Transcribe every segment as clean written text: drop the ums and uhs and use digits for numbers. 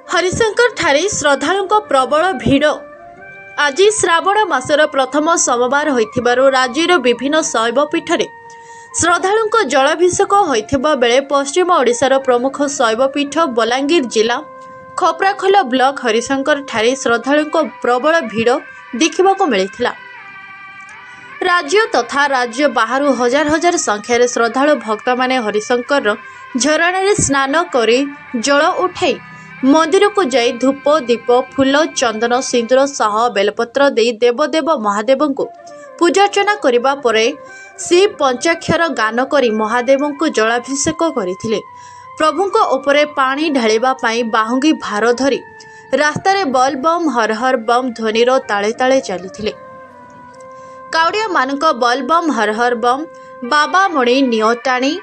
हरिशंकर ठारे श्रद्धालुंको प्रबल भिड़। आज श्रावण मासर प्रथम सोमवार होइथिबारु राज्यर विभिन्न शैवपीठरे श्रद्धालुंको जलाभिषेक होइथिबा बेले पश्चिम ओडिशार प्रमुख शैवपीठ बलांगीर जिला खपराखोल ब्लॉक हरिशंकर ठारे श्रद्धालुंको प्रबल भिड़ देखिबाको मिलिथिला। राज्य तथा राज्य बाहरु हजार हजार संख्यार श्रद्धालु भक्त माने हरिशंकर झरणारे स्नान करी जल उठाई मंदिर को जाई धूप दीप फूल चंदन सिंदूर सह बेलपत्र दे देवदेव महादेव को पूजार्चना करने पर श्री पंचाक्षर गान करी महादेव को जलाभिषेक करथिले। प्रभु को उपरे पानी ढालिबा पाई बाहुंगी भार धरी रास्तारे बल बम हर हर बम ध्वनिर ताले ताले चलिथिले। काउडिया मानक बल बम हर हर बम बाबा मणि नियटाणी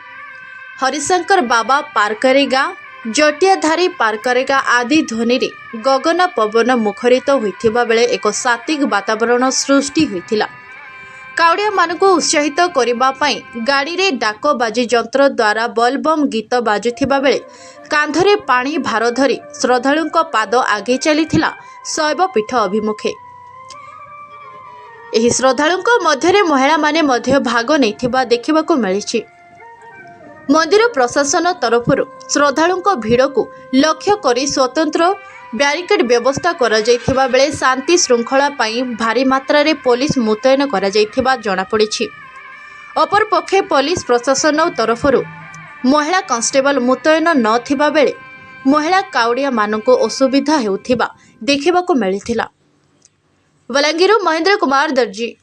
हरिशंकर बाबा पारकरेगा जटियाधारी पारकरेगा आदि ध्वनि रे गगन पवन मुखरित होइथिबा बेले एक सात्विक वातावरण सृष्टि होइथिला। काउडिया मानकु उत्साहित करिबा पई गाड़ी रे डाक बाजी यंत्र द्वारा बलबम गीत बाजुथिबा बेले कांधरे पानी भार धरी श्रद्धालुंको पाद आगे चलीथिला शैवपीठ अभिमुखे। एही श्रद्धालुंको मध्यरे महिला माने मध्य भाग नैथिबा देखिबाको मिलिछि। मंदिर प्रशासन तरफरु श्रद्धालुंको भिड़ को लक्ष्य करी स्वतंत्र ब्यारिकेड व्यवस्था करा जायथिबा बेले शांति श्रृंखला पाई भारी मात्रा रे पुलिस मुतयन करा जायथिबा जणा पड़िछि। अपर पक्षे पुलिस प्रशासन तरफरु महिला कांस्टेबल मुतयन न थिबा बेले महिला काउडिया माननको असुविधा हेउथिबा देखिबाको मिलिथिला। बलांगीर महेंद्र कुमार दर्जी।